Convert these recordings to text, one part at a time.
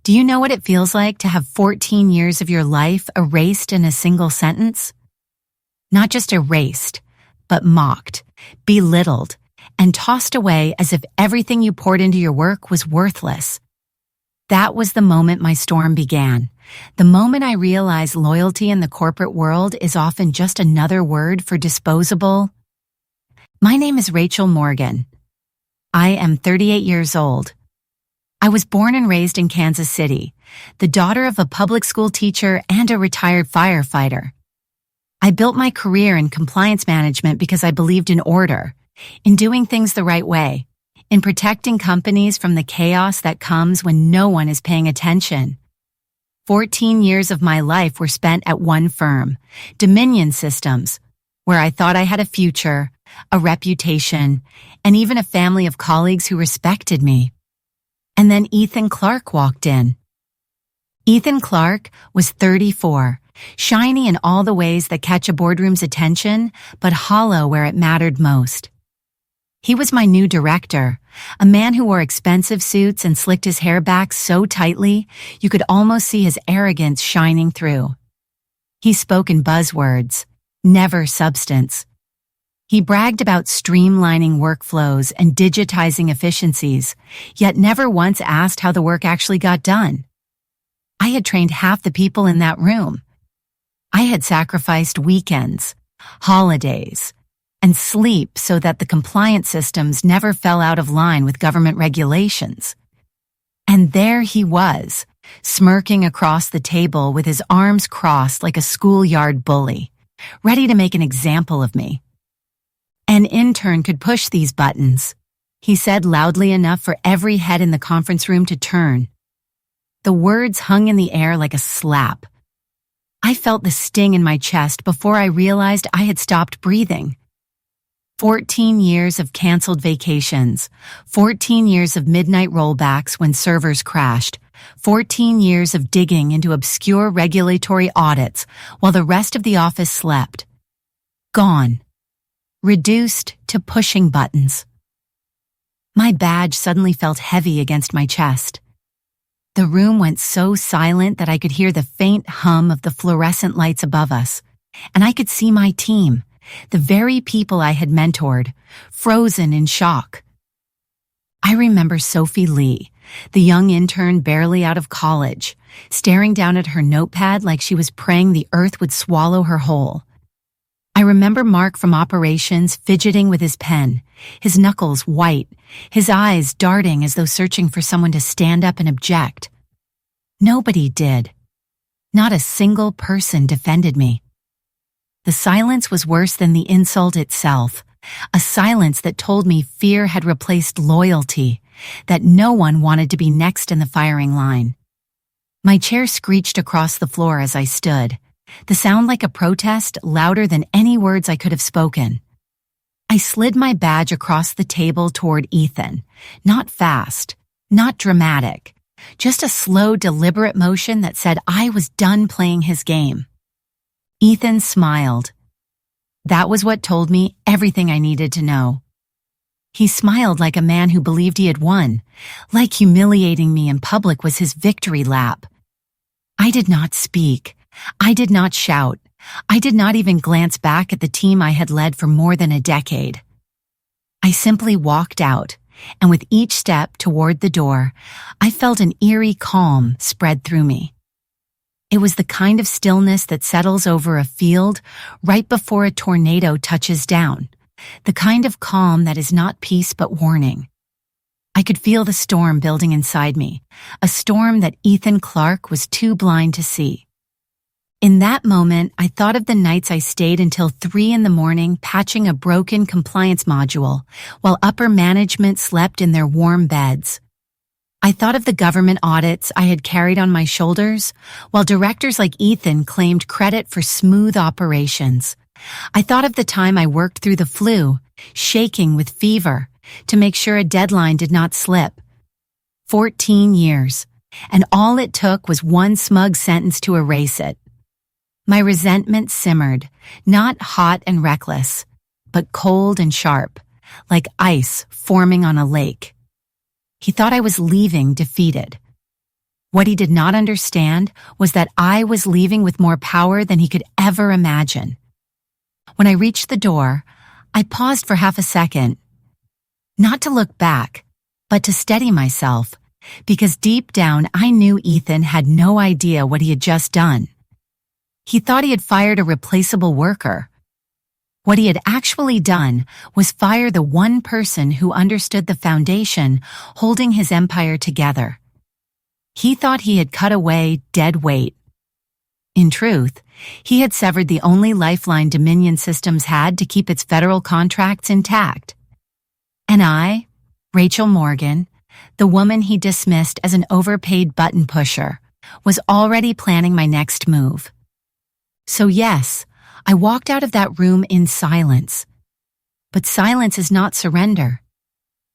Do you know what it feels like to have 14 years of your life erased in a single sentence? Not just erased, but mocked, belittled, and tossed away as if everything you poured into your work was worthless. That was the moment my storm began. The moment I realized loyalty in the corporate world is often just another word for disposable. My name is Rachel Morgan. I am 38 years old. I was born and raised in Kansas City, the daughter of a public school teacher and a retired firefighter. I built my career in compliance management because I believed in order, in doing things the right way, in protecting companies from the chaos that comes when no one is paying attention. 14 years of my life were spent at one firm, Dominion Systems, where I thought I had a future, a reputation, and even a family of colleagues who respected me. And then Ethan Clark walked in. Ethan Clark was 34, shiny in all the ways that catch a boardroom's attention, but hollow where it mattered most. He was my new director, a man who wore expensive suits and slicked his hair back so tightly you could almost see his arrogance shining through. He spoke in buzzwords, never substance. He bragged about streamlining workflows and digitizing efficiencies, yet never once asked how the work actually got done. I had trained half the people in that room. I had sacrificed weekends, holidays, and sleep so that the compliance systems never fell out of line with government regulations. And there he was, smirking across the table with his arms crossed like a schoolyard bully, ready to make an example of me. An intern could push these buttons, he said loudly enough for every head in the conference room to turn. The words hung in the air like a slap. I felt the sting in my chest before I realized I had stopped breathing. 14 years of canceled vacations, 14 years of midnight rollbacks when servers crashed, 14 years of digging into obscure regulatory audits while the rest of the office slept. Gone. Reduced to pushing buttons. My badge suddenly felt heavy against my chest. The room went so silent that I could hear the faint hum of the fluorescent lights above us, and I could see my team, the very people I had mentored, frozen in shock. I remember Sophie Lee, the young intern barely out of college, staring down at her notepad like she was praying the earth would swallow her whole. I remember Mark from operations fidgeting with his pen, his knuckles white, his eyes darting as though searching for someone to stand up and object. Nobody did. Not a single person defended me. The silence was worse than the insult itself, a silence that told me fear had replaced loyalty, that no one wanted to be next in the firing line. My chair screeched across the floor as I stood, the sound like a protest louder than any words I could have spoken. I slid my badge across the table toward Ethan, not fast, not dramatic, just a slow, deliberate motion that said I was done playing his game. Ethan smiled. That was what told me everything I needed to know. He smiled like a man who believed he had won, like humiliating me in public was his victory lap. I did not speak. I did not shout. I did not even glance back at the team I had led for more than a decade. I simply walked out, and with each step toward the door, I felt an eerie calm spread through me. It was the kind of stillness that settles over a field right before a tornado touches down, the kind of calm that is not peace but warning. I could feel the storm building inside me, a storm that Ethan Clark was too blind to see. In that moment, I thought of the nights I stayed until 3 a.m. patching a broken compliance module, while upper management slept in their warm beds. I thought of the government audits I had carried on my shoulders, while directors like Ethan claimed credit for smooth operations. I thought of the time I worked through the flu, shaking with fever, to make sure a deadline did not slip. 14 years, and all it took was one smug sentence to erase it. My resentment simmered, not hot and reckless, but cold and sharp, like ice forming on a lake. He thought I was leaving defeated. What he did not understand was that I was leaving with more power than he could ever imagine. When I reached the door, I paused for half a second, not to look back, but to steady myself, because deep down I knew Ethan had no idea what he had just done. He thought he had fired a replaceable worker. What he had actually done was fire the one person who understood the foundation holding his empire together. He thought he had cut away dead weight. In truth, he had severed the only lifeline Dominion Systems had to keep its federal contracts intact. And I, Rachel Morgan, the woman he dismissed as an overpaid button pusher, was already planning my next move. So yes, I walked out of that room in silence. But silence is not surrender.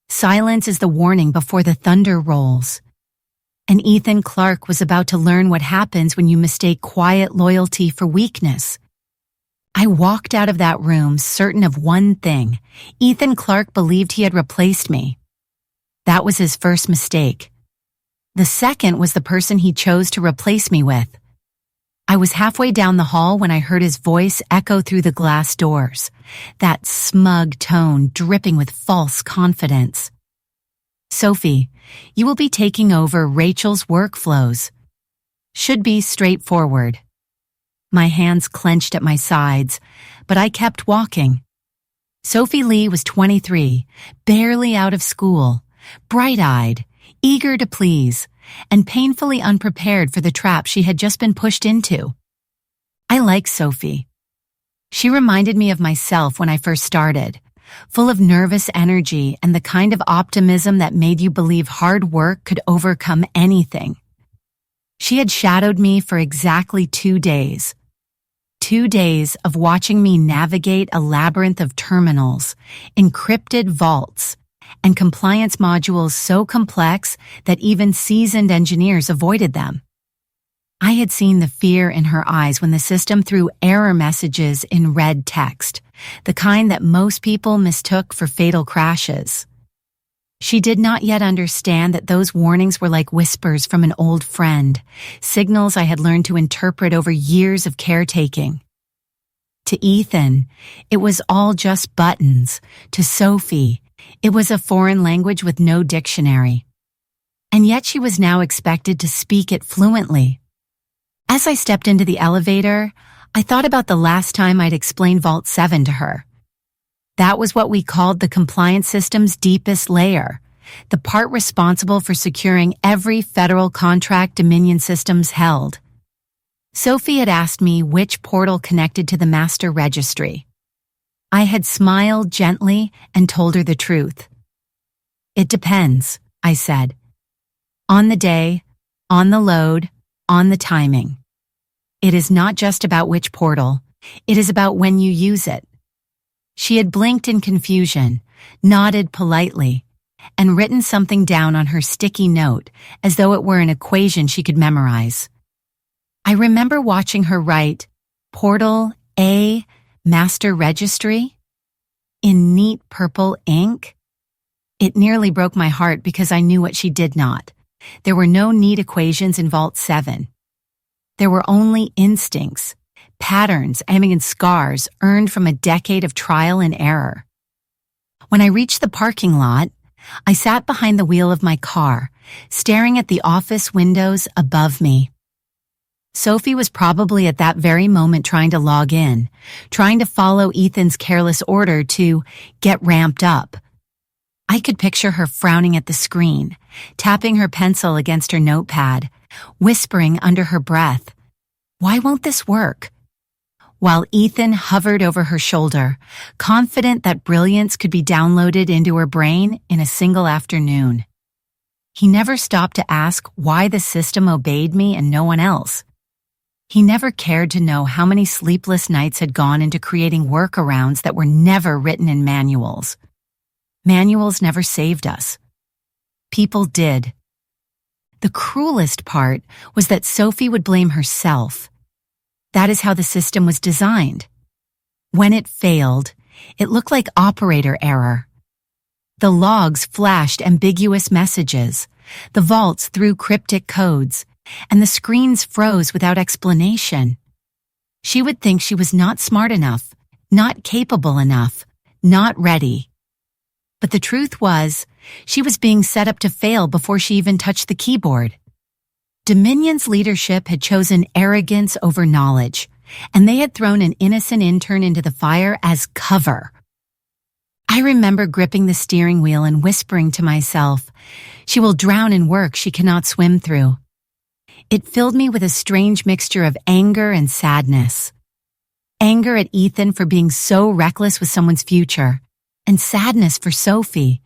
Silence is the warning before the thunder rolls. And Ethan Clark was about to learn what happens when you mistake quiet loyalty for weakness. I walked out of that room certain of one thing. Ethan Clark believed he had replaced me. That was his first mistake. The second was the person he chose to replace me with. I was halfway down the hall when I heard his voice echo through the glass doors, that smug tone dripping with false confidence. Sophie, you will be taking over Rachel's workflows. Should be straightforward. My hands clenched at my sides, but I kept walking. Sophie Lee was 23, barely out of school, bright-eyed, eager to please, and painfully unprepared for the trap she had just been pushed into. I liked Sophie. She reminded me of myself when I first started, full of nervous energy and the kind of optimism that made you believe hard work could overcome anything. She had shadowed me for exactly 2 days. 2 days of watching me navigate a labyrinth of terminals, encrypted vaults, and compliance modules so complex that even seasoned engineers avoided them. I had seen the fear in her eyes when the system threw error messages in red text, the kind that most people mistook for fatal crashes. She did not yet understand that those warnings were like whispers from an old friend, signals I had learned to interpret over years of caretaking. To Ethan, it was all just buttons. To Sophie, it was a foreign language with no dictionary. And yet she was now expected to speak it fluently. As I stepped into the elevator, I thought about the last time I'd explained Vault 7 to her. That was what we called the compliance system's deepest layer, the part responsible for securing every federal contract Dominion Systems held. Sophie had asked me which portal connected to the master registry. I had smiled gently and told her the truth. It depends, I said. On the day, on the load, on the timing. It is not just about which portal, it is about when you use it. She had blinked in confusion, nodded politely, and written something down on her sticky note as though it were an equation she could memorize. I remember watching her write, Portal A, Master Registry, in neat purple ink. It nearly broke my heart because I knew what she did not. There were no neat equations in Vault 7. There were only instincts, patterns, and scars earned from a decade of trial and error. When I reached the parking lot, I sat behind the wheel of my car, staring at the office windows above me. Sophie was probably at that very moment trying to log in, trying to follow Ethan's careless order to get ramped up. I could picture her frowning at the screen, tapping her pencil against her notepad, whispering under her breath, "Why won't this work?" While Ethan hovered over her shoulder, confident that brilliance could be downloaded into her brain in a single afternoon. He never stopped to ask why the system obeyed me and no one else. He never cared to know how many sleepless nights had gone into creating workarounds that were never written in manuals. Manuals never saved us. People did. The cruelest part was that Sophie would blame herself. That is how the system was designed. When it failed, it looked like operator error. The logs flashed ambiguous messages. The vaults threw cryptic codes, and the screens froze without explanation. She would think she was not smart enough, not capable enough, not ready. But the truth was, she was being set up to fail before she even touched the keyboard. Dominion's leadership had chosen arrogance over knowledge, and they had thrown an innocent intern into the fire as cover. I remember gripping the steering wheel and whispering to myself, "She will drown in work she cannot swim through." It filled me with a strange mixture of anger and sadness. Anger at Ethan for being so reckless with someone's future, and sadness for Sophie,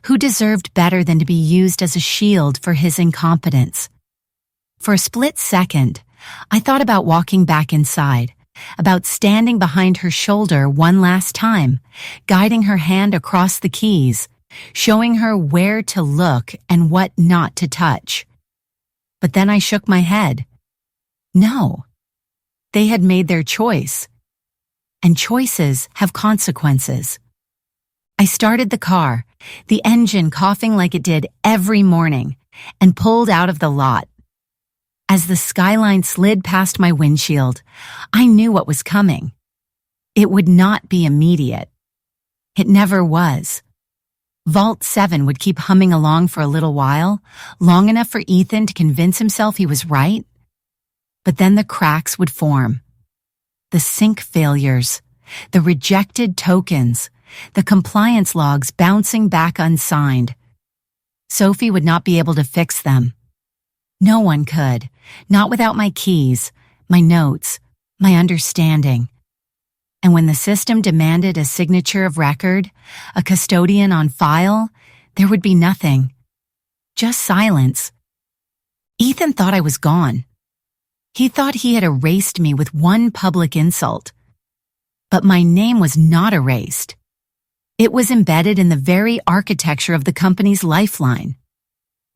who deserved better than to be used as a shield for his incompetence. For a split second, I thought about walking back inside, about standing behind her shoulder one last time, guiding her hand across the keys, showing her where to look and what not to touch. But then I shook my head. No. They had made their choice. And choices have consequences. I started the car, the engine coughing like it did every morning, and pulled out of the lot. As the skyline slid past my windshield, I knew what was coming. It would not be immediate. It never was. Vault 7 would keep humming along for a little while, long enough for Ethan to convince himself he was right. But then the cracks would form. The sync failures, the rejected tokens, the compliance logs bouncing back unsigned. Sophie would not be able to fix them. No one could, not without my keys, my notes, my understanding. And when the system demanded a signature of record, a custodian on file, there would be nothing. Just silence. Ethan thought I was gone. He thought he had erased me with one public insult. But my name was not erased. It was embedded in the very architecture of the company's lifeline.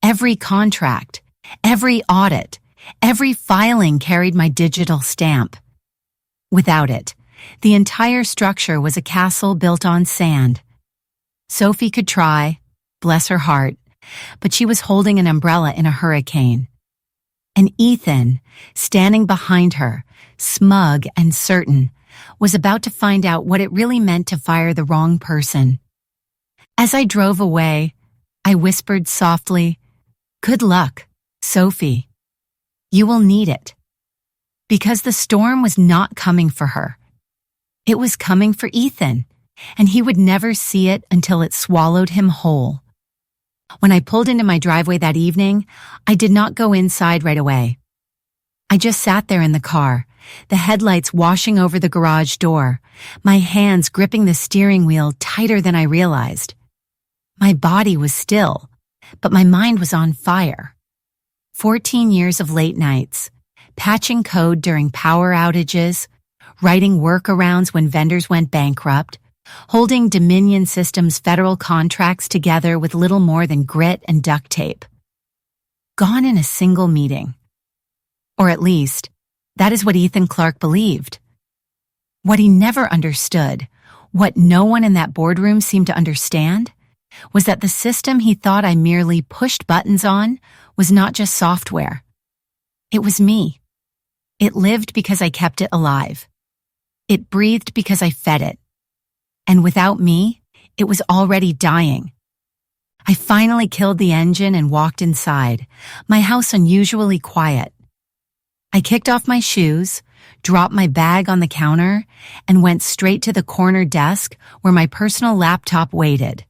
Every contract, every audit, every filing carried my digital stamp. Without it, the entire structure was a castle built on sand. Sophie could try, bless her heart, but she was holding an umbrella in a hurricane. And Ethan, standing behind her, smug and certain, was about to find out what it really meant to fire the wrong person. As I drove away, I whispered softly, "Good luck, Sophie. You will need it." Because the storm was not coming for her. It was coming for Ethan, and he would never see it until it swallowed him whole. When I pulled into my driveway that evening, I did not go inside right away. I just sat there in the car, the headlights washing over the garage door, my hands gripping the steering wheel tighter than I realized. My body was still, but my mind was on fire. 14 years of late nights, patching code during power outages, writing workarounds when vendors went bankrupt, holding Dominion Systems' federal contracts together with little more than grit and duct tape. Gone in a single meeting. Or at least, that is what Ethan Clark believed. What he never understood, what no one in that boardroom seemed to understand, was that the system he thought I merely pushed buttons on was not just software. It was me. It lived because I kept it alive. It breathed because I fed it. And without me, it was already dying. I finally killed the engine and walked inside, my house unusually quiet. I kicked off my shoes, dropped my bag on the counter, and went straight to the corner desk where my personal laptop waited.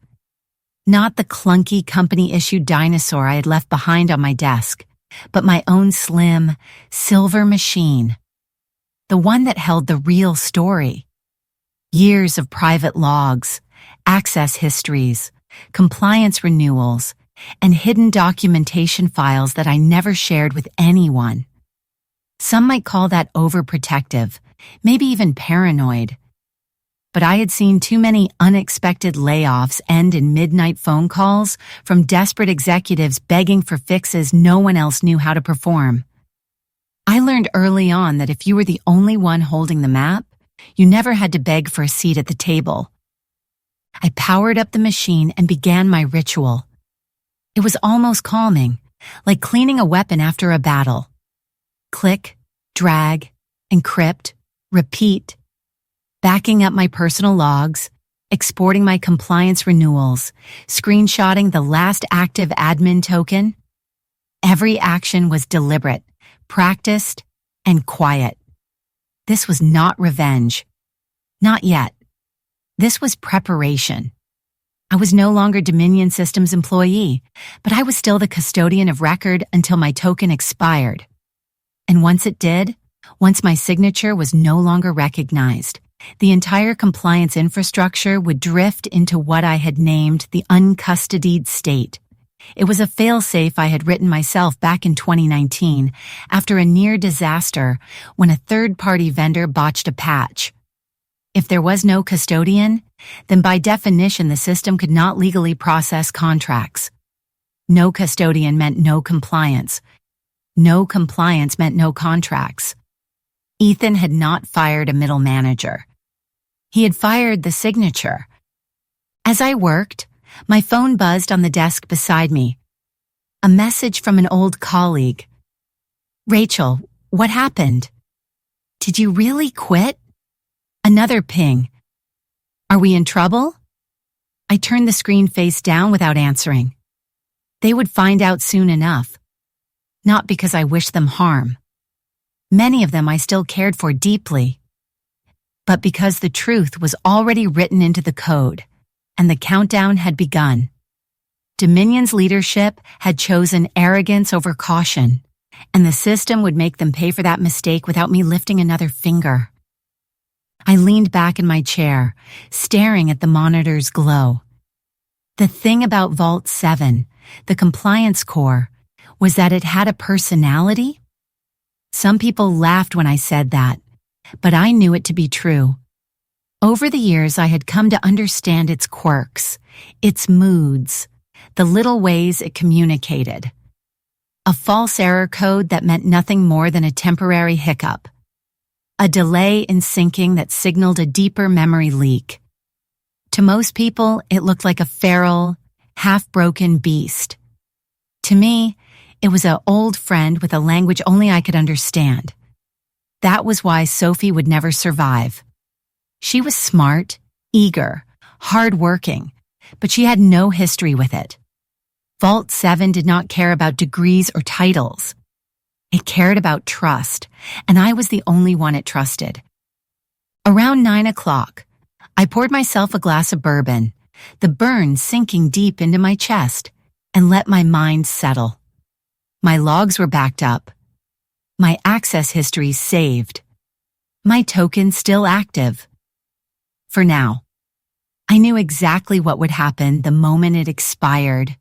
Not the clunky company-issued dinosaur I had left behind on my desk, but my own slim, silver machine. The one that held the real story. Years of private logs, access histories, compliance renewals, and hidden documentation files that I never shared with anyone. Some might call that overprotective, maybe even paranoid. But I had seen too many unexpected layoffs end in midnight phone calls from desperate executives begging for fixes no one else knew how to perform. I learned early on that if you were the only one holding the map, you never had to beg for a seat at the table. I powered up the machine and began my ritual. It was almost calming, like cleaning a weapon after a battle. Click, drag, encrypt, repeat, backing up my personal logs, exporting my compliance renewals, screenshotting the last active admin token. Every action was deliberate, practiced, and quiet. This was not revenge. Not yet. This was preparation. I was no longer Dominion Systems employee, but I was still the custodian of record until my token expired. And once it did, once my signature was no longer recognized, the entire compliance infrastructure would drift into what I had named the uncustodied state. It was a fail-safe I had written myself back in 2019 after a near disaster when a third-party vendor botched a patch. If there was no custodian, then by definition the system could not legally process contracts. No custodian meant no compliance. No compliance meant no contracts. Ethan had not fired a middle manager. He had fired the signature. As I worked, my phone buzzed on the desk beside me. A message from an old colleague. "Rachel, what happened? Did you really quit?" Another ping. "Are we in trouble?" I turned the screen face down without answering. They would find out soon enough. Not because I wished them harm. Many of them I still cared for deeply. But because the truth was already written into the code, and the countdown had begun. Dominion's leadership had chosen arrogance over caution, and the system would make them pay for that mistake without me lifting another finger. I leaned back in my chair, staring at the monitor's glow. The thing about Vault 7, the compliance core, was that it had a personality. Some people laughed when I said that, but I knew it to be true. Over the years, I had come to understand its quirks, its moods, the little ways it communicated. A false error code that meant nothing more than a temporary hiccup. A delay in syncing that signaled a deeper memory leak. To most people, it looked like a feral, half-broken beast. To me, it was an old friend with a language only I could understand. That was why Sophie would never survive. She was smart, eager, hard-working, but she had no history with it. Vault 7 did not care about degrees or titles. It cared about trust, and I was the only one it trusted. Around 9 o'clock, I poured myself a glass of bourbon, the burn sinking deep into my chest, and let my mind settle. My logs were backed up. My access history saved. My token still active. For now. I knew exactly what would happen the moment it expired.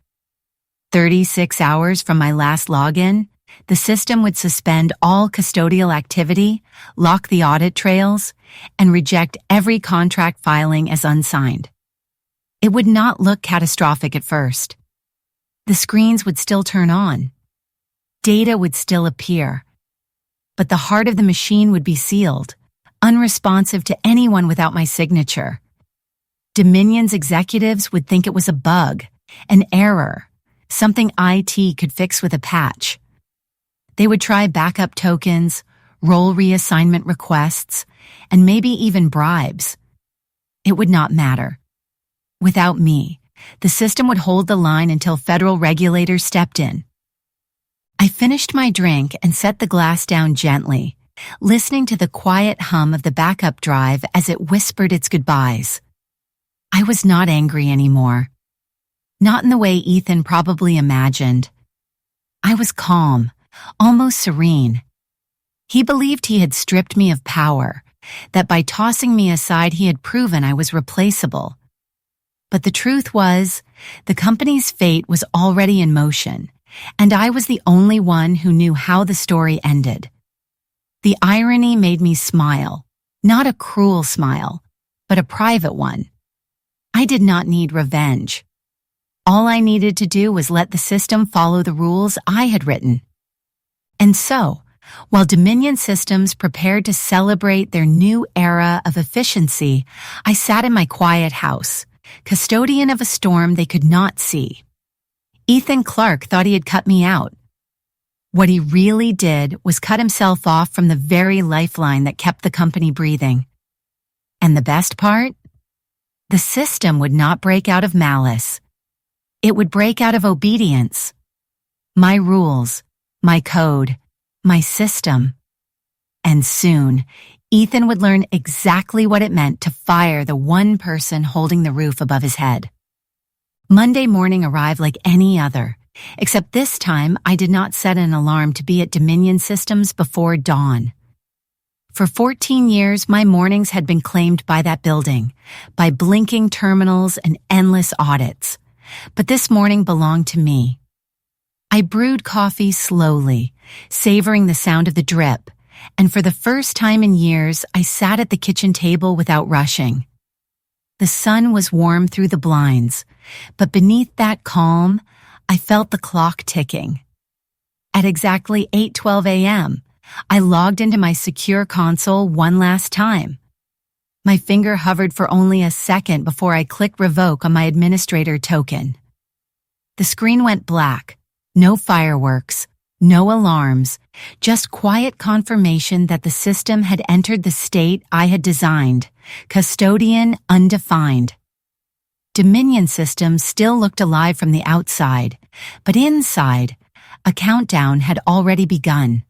36 hours from my last login, the system would suspend all custodial activity, lock the audit trails, and reject every contract filing as unsigned. It would not look catastrophic at first. The screens would still turn on. Data would still appear. But the heart of the machine would be sealed, unresponsive to anyone without my signature. Dominion's executives would think it was a bug, an error, something IT could fix with a patch. They would try backup tokens, role reassignment requests, and maybe even bribes. It would not matter. Without me, the system would hold the line until federal regulators stepped in. I finished my drink and set the glass down gently, listening to the quiet hum of the backup drive as it whispered its goodbyes. I was not angry anymore. Not in the way Ethan probably imagined. I was calm, almost serene. He believed he had stripped me of power, that by tossing me aside he had proven I was replaceable. But the truth was, the company's fate was already in motion, and I was the only one who knew how the story ended. The irony made me smile, not a cruel smile, but a private one. I did not need revenge. All I needed to do was let the system follow the rules I had written. And so, while Dominion Systems prepared to celebrate their new era of efficiency, I sat in my quiet house, custodian of a storm they could not see. Ethan Clark thought he had cut me out, What he really did was cut himself off from the very lifeline that kept the company breathing. And the best part? The system would not break out of malice. It would break out of obedience. My rules, my code, my system. And soon, Ethan would learn exactly what it meant to fire the one person holding the roof above his head. Monday morning arrived like any other, except this time I did not set an alarm to be at Dominion Systems before dawn. For 14 years, my mornings had been claimed by that building, by blinking terminals and endless audits. But this morning belonged to me. I brewed coffee slowly, savoring the sound of the drip, and for the first time in years, I sat at the kitchen table without rushing. The sun was warm through the blinds, but beneath that calm, I felt the clock ticking. At exactly 8:12 a.m., I logged into my secure console one last time. My finger hovered for only a second before I clicked revoke on my administrator token. The screen went black. No fireworks, no alarms, just quiet confirmation that the system had entered the state I had designed, custodian undefined. Dominion Systems still looked alive from the outside, but inside, a countdown had already begun.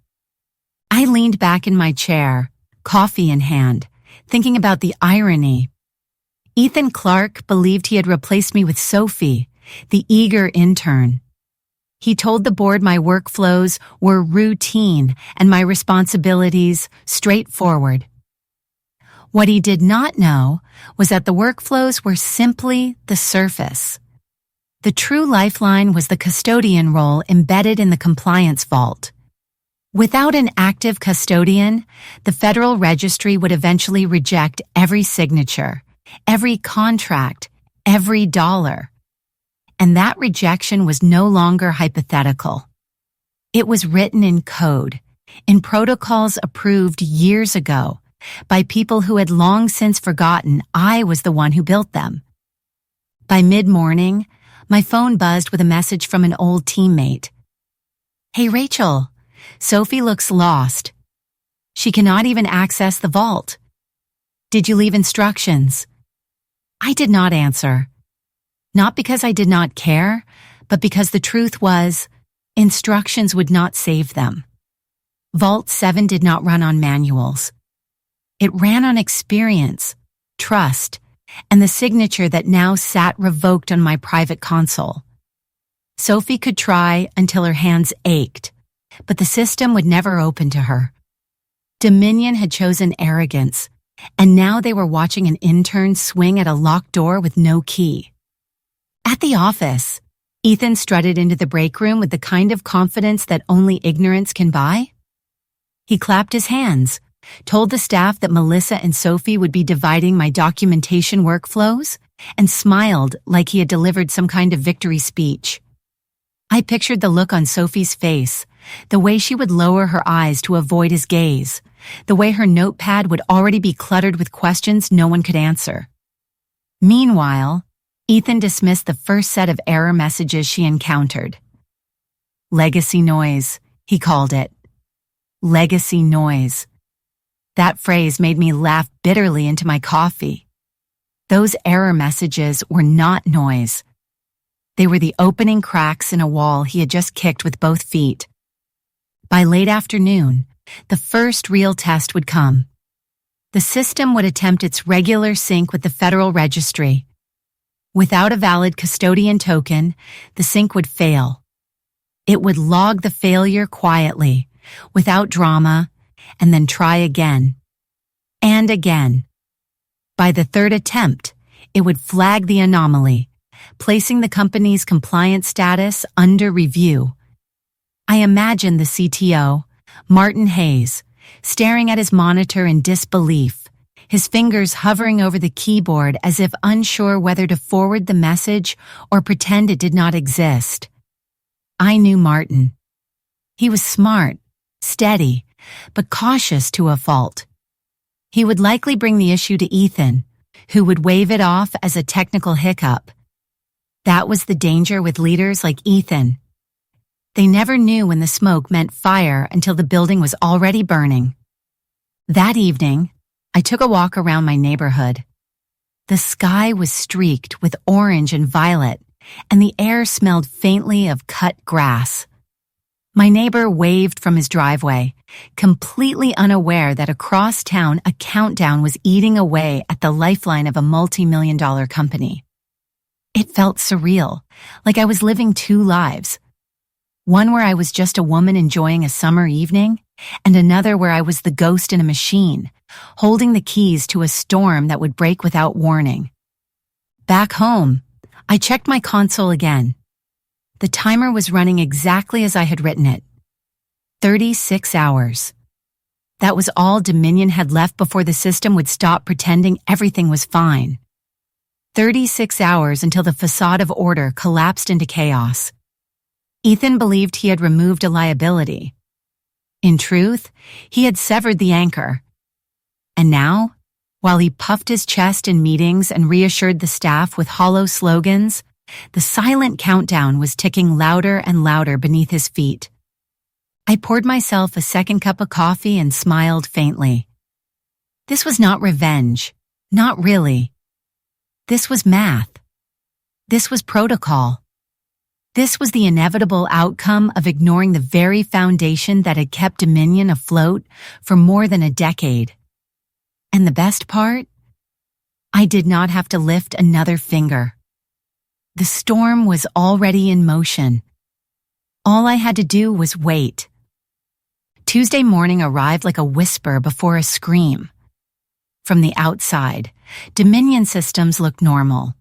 I leaned back in my chair, coffee in hand, thinking about the irony. Ethan Clark believed he had replaced me with Sophie, the eager intern. He told the board my workflows were routine and my responsibilities straightforward. What he did not know was that the workflows were simply the surface. The true lifeline was the custodian role embedded in the compliance vault. Without an active custodian, the Federal Registry would eventually reject every signature, every contract, every dollar. And that rejection was no longer hypothetical. It was written in code, in protocols approved years ago, by people who had long since forgotten I was the one who built them. By mid-morning, my phone buzzed with a message from an old teammate. "Hey Rachel, Sophie looks lost. She cannot even access the vault. Did you leave instructions?" I did not answer. Not because I did not care, but because the truth was, instructions would not save them. Vault 7 did not run on manuals. It ran on experience, trust, and the signature that now sat revoked on my private console. Sophie could try until her hands ached, but the system would never open to her. Dominion had chosen arrogance, and now they were watching an intern swing at a locked door with no key. At the office, Ethan strutted into the break room with the kind of confidence that only ignorance can buy. He clapped his hands, told the staff that Melissa and Sophie would be dividing my documentation workflows, and smiled like he had delivered some kind of victory speech. I pictured the look on Sophie's face, the way she would lower her eyes to avoid his gaze, the way her notepad would already be cluttered with questions no one could answer. Meanwhile, Ethan dismissed the first set of error messages she encountered. Legacy noise, he called it. Legacy noise. That phrase made me laugh bitterly into my coffee. Those error messages were not noise. They were the opening cracks in a wall he had just kicked with both feet. By late afternoon, the first real test would come. The system would attempt its regular sync with the Federal Registry. Without a valid custodian token, the sync would fail. It would log the failure quietly, without drama, and then try again. And again. By the third attempt, it would flag the anomaly, placing the company's compliance status under review. I imagined the CTO, Martin Hayes, staring at his monitor in disbelief, his fingers hovering over the keyboard as if unsure whether to forward the message or pretend it did not exist. I knew Martin. He was smart, steady, but cautious to a fault. He would likely bring the issue to Ethan, who would wave it off as a technical hiccup. That was the danger with leaders like Ethan. They never knew when the smoke meant fire until the building was already burning. That evening, I took a walk around my neighborhood. The sky was streaked with orange and violet, and the air smelled faintly of cut grass. My neighbor waved from his driveway, completely unaware that across town a countdown was eating away at the lifeline of a multi-million-dollar company. It felt surreal, like I was living two lives. One where I was just a woman enjoying a summer evening, and another where I was the ghost in a machine, holding the keys to a storm that would break without warning. Back home, I checked my console again. The timer was running exactly as I had written it. 36 hours. That was all Dominion had left before the system would stop pretending everything was fine. 36 hours until the facade of order collapsed into chaos. Ethan believed he had removed a liability. In truth, he had severed the anchor. And now, while he puffed his chest in meetings and reassured the staff with hollow slogans, the silent countdown was ticking louder and louder beneath his feet. I poured myself a second cup of coffee and smiled faintly. This was not revenge. Not really. This was math. This was protocol. This was the inevitable outcome of ignoring the very foundation that had kept Dominion afloat for more than a decade. And the best part? I did not have to lift another finger. The storm was already in motion. All I had to do was wait. Tuesday morning arrived like a whisper before a scream. From the outside, Dominion systems looked normal.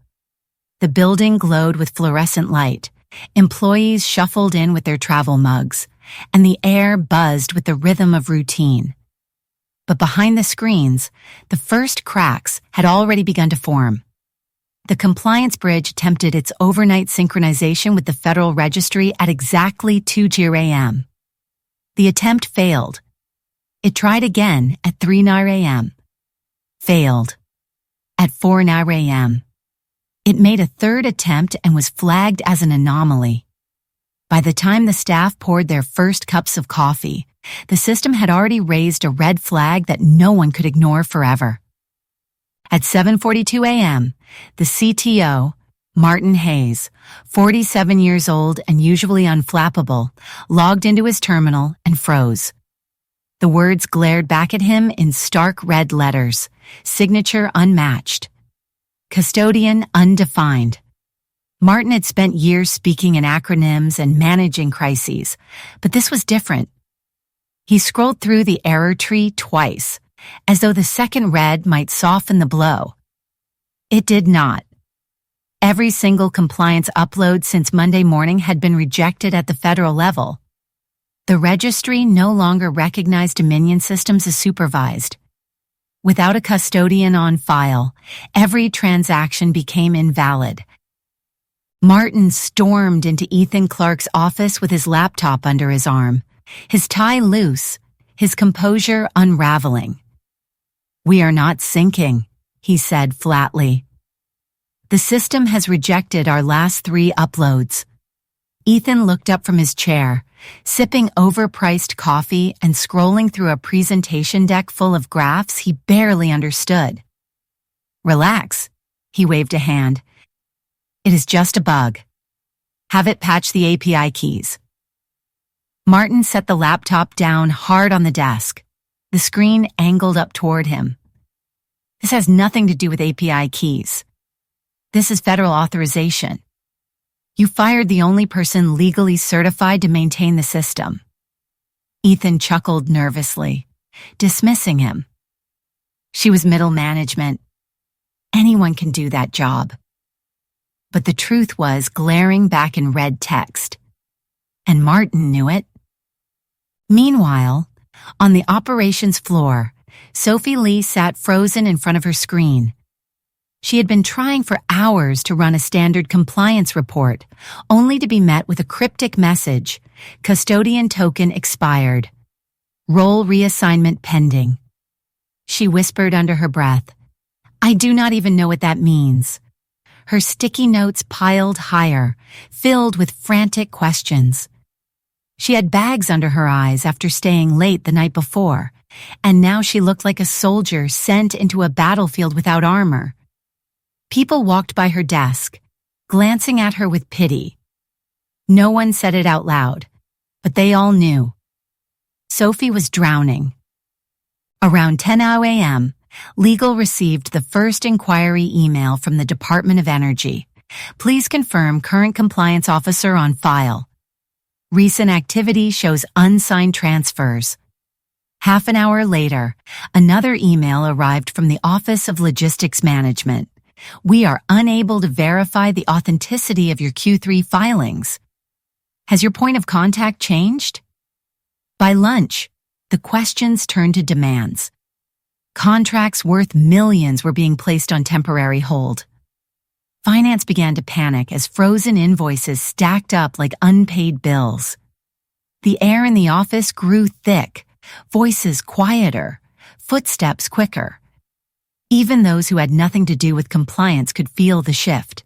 The building glowed with fluorescent light, employees shuffled in with their travel mugs, and the air buzzed with the rhythm of routine. But behind the screens, the first cracks had already begun to form. The compliance bridge attempted its overnight synchronization with the Federal Registry at exactly 2:00 a.m. The attempt failed. It tried again at 3:00 a.m. Failed. At 4:00 a.m. It made a third attempt and was flagged as an anomaly. By the time the staff poured their first cups of coffee, the system had already raised a red flag that no one could ignore forever. At 7:42 a.m., the CTO, Martin Hayes, 47 years old and usually unflappable, logged into his terminal and froze. The words glared back at him in stark red letters, signature unmatched. Custodian undefined. Martin had spent years speaking in acronyms and managing crises, but this was different. He scrolled through the error tree twice, as though the second red might soften the blow. It did not. Every single compliance upload since Monday morning had been rejected at the federal level. The registry no longer recognized Dominion systems as supervised. Without a custodian on file, every transaction became invalid. Martin stormed into Ethan Clark's office with his laptop under his arm, his tie loose, his composure unraveling. "We are not syncing," he said flatly. "The system has rejected our last 3 uploads." Ethan looked up from his chair, sipping overpriced coffee and scrolling through a presentation deck full of graphs he barely understood. "Relax," he waved a hand. "It is just a bug. Have it patch the API keys." Martin set the laptop down hard on the desk, the screen angled up toward him. "This has nothing to do with API keys. This is federal authorization. You fired the only person legally certified to maintain the system." Ethan chuckled nervously, dismissing him. "She was middle management. Anyone can do that job." But the truth was glaring back in red text, and Martin knew it. Meanwhile, on the operations floor, Sophie Lee sat frozen in front of her screen. She had been trying for hours to run a standard compliance report, only to be met with a cryptic message: custodian token expired. Role reassignment pending. She whispered under her breath, "I do not even know what that means." Her sticky notes piled higher, filled with frantic questions. She had bags under her eyes after staying late the night before, and now she looked like a soldier sent into a battlefield without armor. People walked by her desk, glancing at her with pity. No one said it out loud, but they all knew. Sophie was drowning. Around 10 a.m., Legal received the first inquiry email from the Department of Energy. Please confirm current compliance officer on file. Recent activity shows unsigned transfers. Half an hour later, another email arrived from the Office of Logistics Management. We are unable to verify the authenticity of your Q3 filings. Has your point of contact changed? By lunch, the questions turned to demands. Contracts worth millions were being placed on temporary hold. Finance began to panic as frozen invoices stacked up like unpaid bills. The air in the office grew thick, voices quieter, footsteps quicker. Even those who had nothing to do with compliance could feel the shift.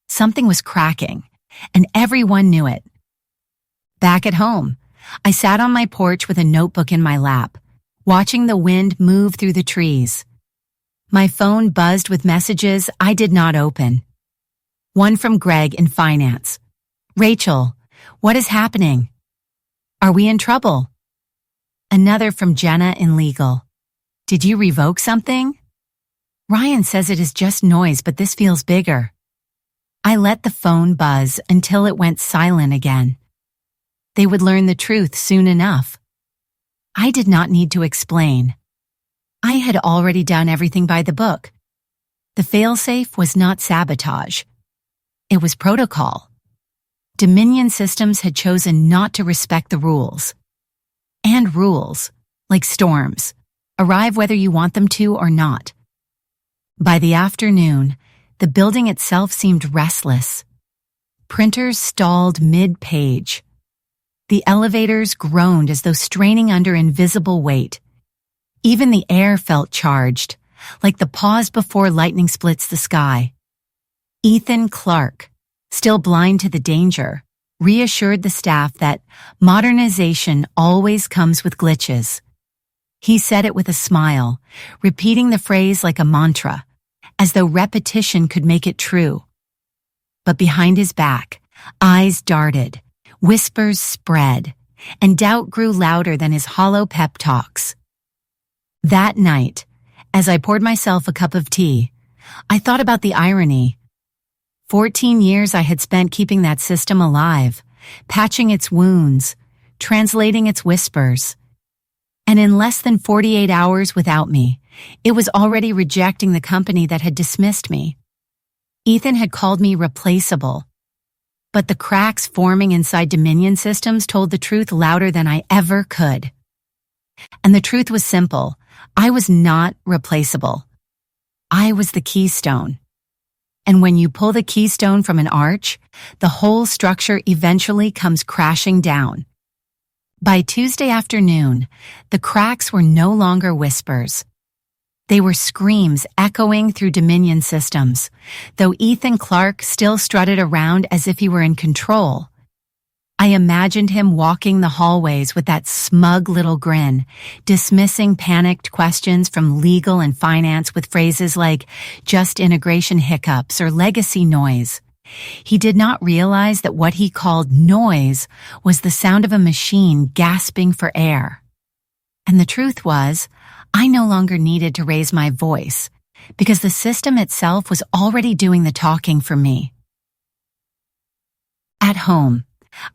Something was cracking, and everyone knew it. Back at home, I sat on my porch with a notebook in my lap, watching the wind move through the trees. My phone buzzed with messages I did not open. One from Greg in finance. Rachel, what is happening? Are we in trouble? Another from Jenna in legal. Did you revoke something? Ryan says it is just noise, but this feels bigger. I let the phone buzz until it went silent again. They would learn the truth soon enough. I did not need to explain. I had already done everything by the book. The failsafe was not sabotage. It was protocol. Dominion Systems had chosen not to respect the rules. And rules, like storms, arrive whether you want them to or not. By the afternoon, the building itself seemed restless. Printers stalled mid-page. The elevators groaned as though straining under invisible weight. Even the air felt charged, like the pause before lightning splits the sky. Ethan Clark, still blind to the danger, reassured the staff that modernization always comes with glitches. He said it with a smile, repeating the phrase like a mantra, as though repetition could make it true. But behind his back, eyes darted, whispers spread, and doubt grew louder than his hollow pep talks. That night, as I poured myself a cup of tea, I thought about the irony. 14 years I had spent keeping that system alive, patching its wounds, translating its whispers. And in less than 48 hours without me, it was already rejecting the company that had dismissed me. Ethan had called me replaceable. But the cracks forming inside Dominion Systems told the truth louder than I ever could. And the truth was simple. I was not replaceable. I was the keystone. And when you pull the keystone from an arch, the whole structure eventually comes crashing down. By Tuesday afternoon, the cracks were no longer whispers. They were screams echoing through Dominion Systems, though Ethan Clark still strutted around as if he were in control. I imagined him walking the hallways with that smug little grin, dismissing panicked questions from legal and finance with phrases like just integration hiccups or legacy noise. He did not realize that what he called noise was the sound of a machine gasping for air. And the truth was, I no longer needed to raise my voice, because the system itself was already doing the talking for me. At home,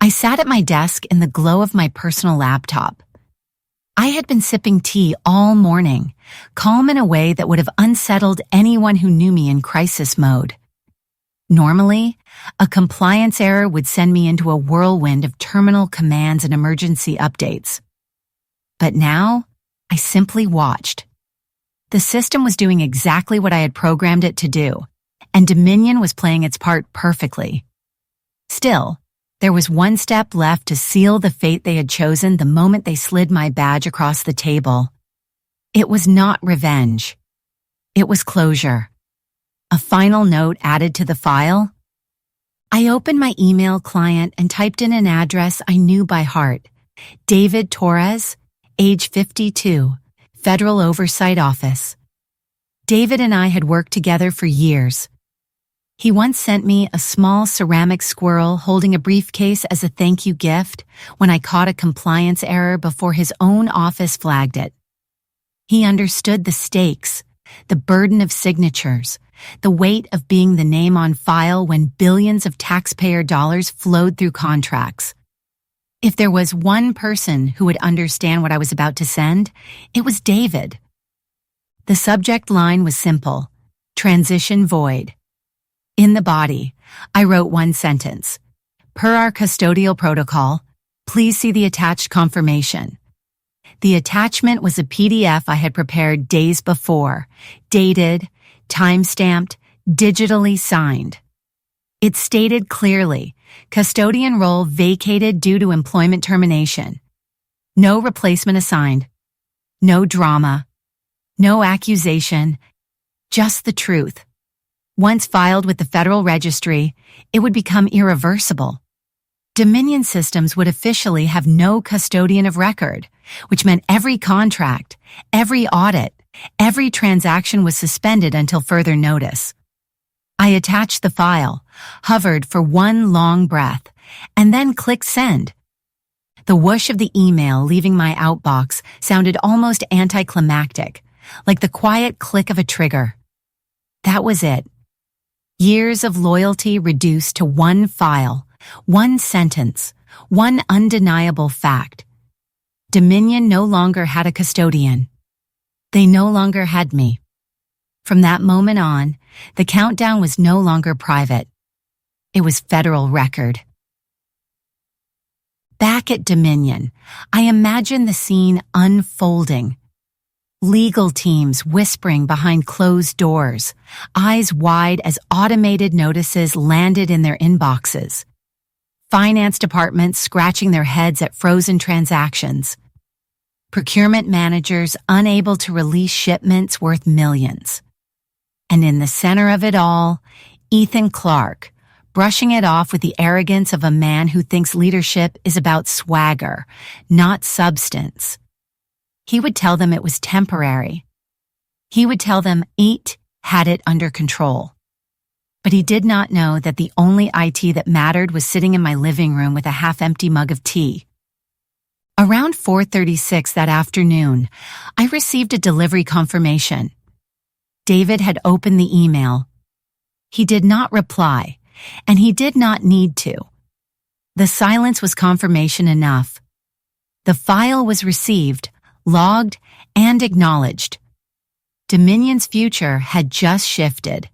I sat at my desk in the glow of my personal laptop. I had been sipping tea all morning, calm in a way that would have unsettled anyone who knew me in crisis mode. Normally, a compliance error would send me into a whirlwind of terminal commands and emergency updates. But now, I simply watched. The system was doing exactly what I had programmed it to do, and Dominion was playing its part perfectly. Still, there was one step left to seal the fate they had chosen the moment they slid my badge across the table. It was not revenge. It was closure. A final note added to the file. I opened my email client and typed in an address I knew by heart. David Torres, age 52, Federal Oversight Office. David and I had worked together for years. He once sent me a small ceramic squirrel holding a briefcase as a thank you gift when I caught a compliance error before his own office flagged it. He understood the stakes, the burden of signatures, the weight of being the name on file when billions of taxpayer dollars flowed through contracts. If there was one person who would understand what I was about to send, it was David. The subject line was simple: transition void. In the body, I wrote one sentence: per our custodial protocol, please see the attached confirmation. The attachment was a PDF I had prepared days before, dated, time-stamped, digitally signed. It stated clearly, custodian role vacated due to employment termination. No replacement assigned. No drama. No accusation. Just the truth. Once filed with the Federal Registry, it would become irreversible. Dominion Systems would officially have no custodian of record, which meant every contract, every audit, every transaction was suspended until further notice. I attached the file, hovered for one long breath, and then clicked send. The whoosh of the email leaving my outbox sounded almost anticlimactic, like the quiet click of a trigger. That was it. Years of loyalty reduced to one file, one sentence, one undeniable fact. Dominion no longer had a custodian. They no longer had me. From that moment on, the countdown was no longer private. It was federal record. Back at Dominion, I imagined the scene unfolding. Legal teams whispering behind closed doors, eyes wide as automated notices landed in their inboxes. Finance departments scratching their heads at frozen transactions. Procurement managers unable to release shipments worth millions. And in the center of it all, Ethan Clark, brushing it off with the arrogance of a man who thinks leadership is about swagger, not substance. He would tell them it was temporary. He would tell them IT had it under control. But he did not know that the only IT that mattered was sitting in my living room with a half-empty mug of tea. Around 4:36 that afternoon, I received a delivery confirmation. David had opened the email. He did not reply, and he did not need to. The silence was confirmation enough. The file was received, logged, and acknowledged. Dominion's future had just shifted,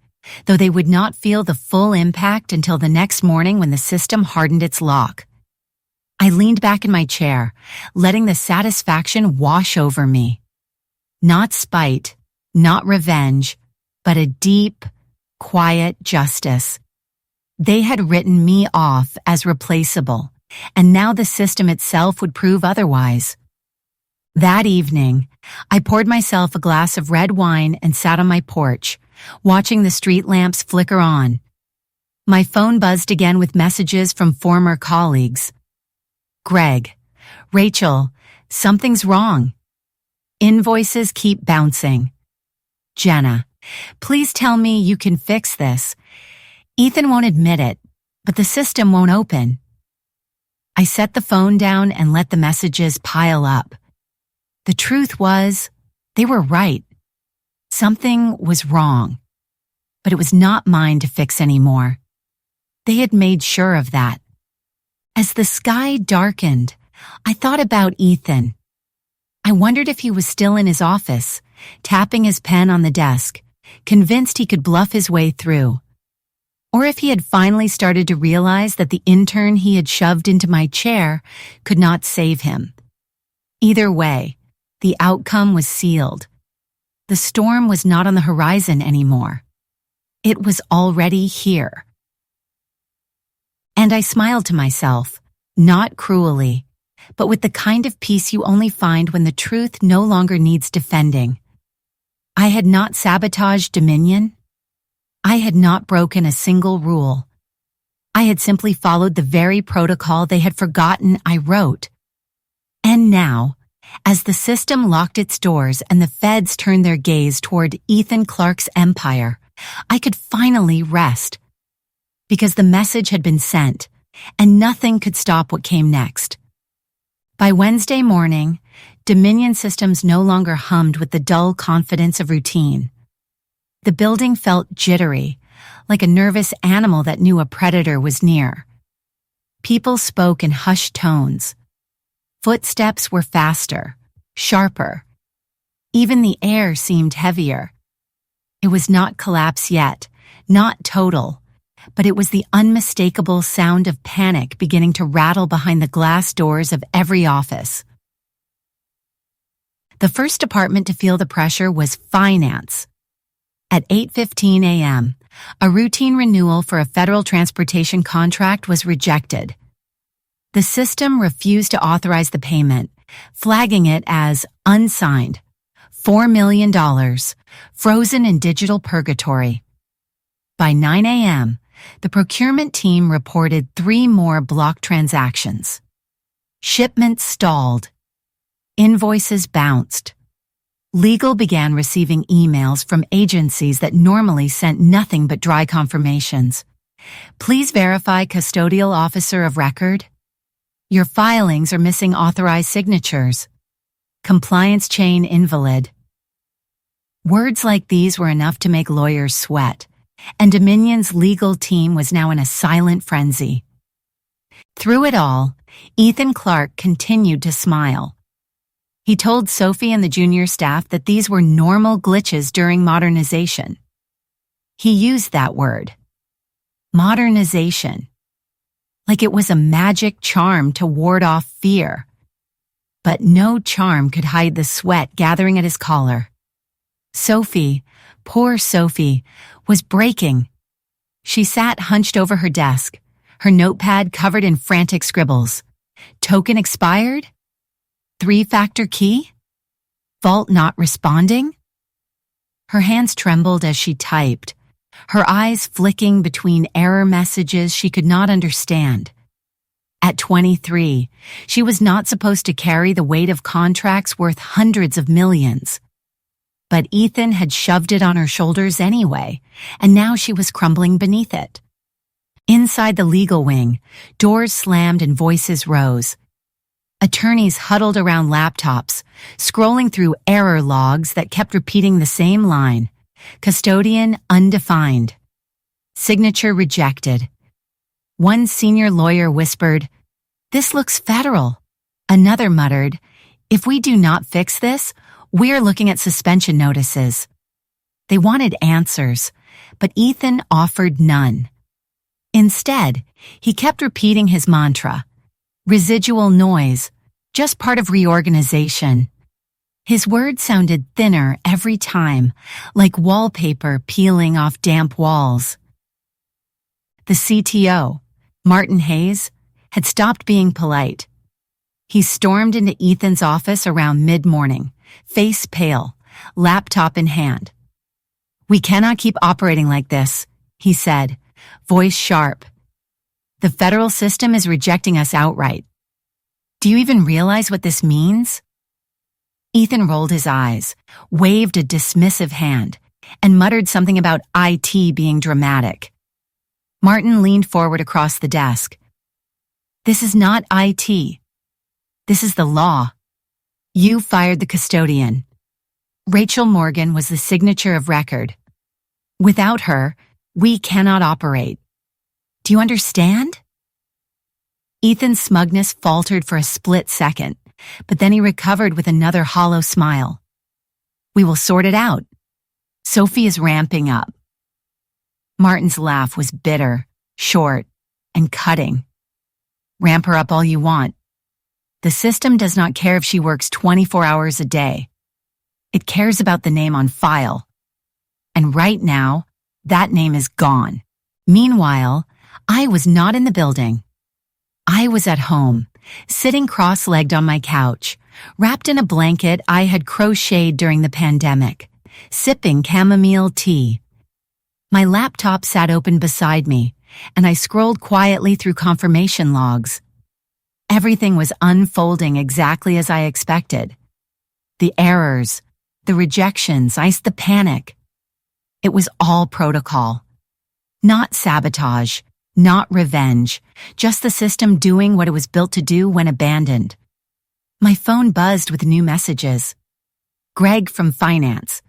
though they would not feel the full impact until the next morning when the system hardened its lock. I leaned back in my chair, letting the satisfaction wash over me. Not spite, not revenge, but a deep, quiet justice. They had written me off as replaceable, and now the system itself would prove otherwise. That evening, I poured myself a glass of red wine and sat on my porch, watching the street lamps flicker on. My phone buzzed again with messages from former colleagues. Greg, Rachel, something's wrong. Invoices keep bouncing. Jenna, please tell me you can fix this. Ethan won't admit it, but the system won't open. I set the phone down and let the messages pile up. The truth was, they were right. Something was wrong, but it was not mine to fix anymore. They had made sure of that. As the sky darkened, I thought about Ethan. I wondered if he was still in his office, tapping his pen on the desk, convinced he could bluff his way through. Or if he had finally started to realize that the intern he had shoved into my chair could not save him. Either way, the outcome was sealed. The storm was not on the horizon anymore. It was already here. And I smiled to myself, not cruelly, but with the kind of peace you only find when the truth no longer needs defending. I had not sabotaged Dominion. I had not broken a single rule. I had simply followed the very protocol they had forgotten I wrote. And now, as the system locked its doors and the feds turned their gaze toward Ethan Clark's empire, I could finally rest. Because the message had been sent, and nothing could stop what came next. By Wednesday morning, Dominion systems no longer hummed with the dull confidence of routine. The building felt jittery, like a nervous animal that knew a predator was near. People spoke in hushed tones. Footsteps were faster, sharper. Even the air seemed heavier. It was not collapse yet, not total, but it was the unmistakable sound of panic beginning to rattle behind the glass doors of every office. The first department to feel the pressure was finance. At 8:15 a.m., a routine renewal for a federal transportation contract was rejected. The system refused to authorize the payment, flagging it as unsigned, $4 million, frozen in digital purgatory. By 9 a.m., the procurement team reported 3 more block transactions. Shipments stalled. Invoices bounced. Legal began receiving emails from agencies that normally sent nothing but dry confirmations. Please verify custodial officer of record. Your filings are missing authorized signatures. Compliance chain invalid. Words like these were enough to make lawyers sweat, and Dominion's legal team was now in a silent frenzy. Through it all, Ethan Clark continued to smile. He told Sophie and the junior staff that these were normal glitches during modernization. He used that word. Modernization. Like it was a magic charm to ward off fear. But no charm could hide the sweat gathering at his collar. Sophie, poor Sophie, was breaking. She sat hunched over her desk, her notepad covered in frantic scribbles. Token expired? 3-factor key? Vault not responding? Her hands trembled as she typed, her eyes flicking between error messages she could not understand. At 23, she was not supposed to carry the weight of contracts worth hundreds of millions. But Ethan had shoved it on her shoulders anyway, and now she was crumbling beneath it. Inside the legal wing, doors slammed and voices rose. Attorneys huddled around laptops, scrolling through error logs that kept repeating the same line. Custodian undefined. Signature rejected. One senior lawyer whispered, "This looks federal." Another muttered, "If we do not fix this, we're looking at suspension notices." They wanted answers, but Ethan offered none. Instead, he kept repeating his mantra. Residual noise, just part of reorganization. His words sounded thinner every time, like wallpaper peeling off damp walls. The CTO, Martin Hayes, had stopped being polite. He stormed into Ethan's office around mid-morning, face pale, laptop in hand. "We cannot keep operating like this," he said, voice sharp. "The federal system is rejecting us outright. Do you even realize what this means?" Ethan rolled his eyes, waved a dismissive hand, and muttered something about IT being dramatic. Martin leaned forward across the desk. "This is not IT. This is the law. You fired the custodian. Rachel Morgan was the signature of record. Without her, we cannot operate. Do you understand?" Ethan's smugness faltered for a split second, but then he recovered with another hollow smile. "We will sort it out. Sophie is ramping up." Martin's laugh was bitter, short, and cutting. "Ramp her up all you want. The system does not care if she works 24 hours a day. It cares about the name on file. And right now, that name is gone." Meanwhile, I was not in the building. I was at home, sitting cross-legged on my couch, wrapped in a blanket I had crocheted during the pandemic, sipping chamomile tea. My laptop sat open beside me, and I scrolled quietly through confirmation logs. Everything was unfolding exactly as I expected. The errors, the rejections, the panic. It was all protocol. Not sabotage, not revenge, just the system doing what it was built to do when abandoned. My phone buzzed with new messages. Greg from finance.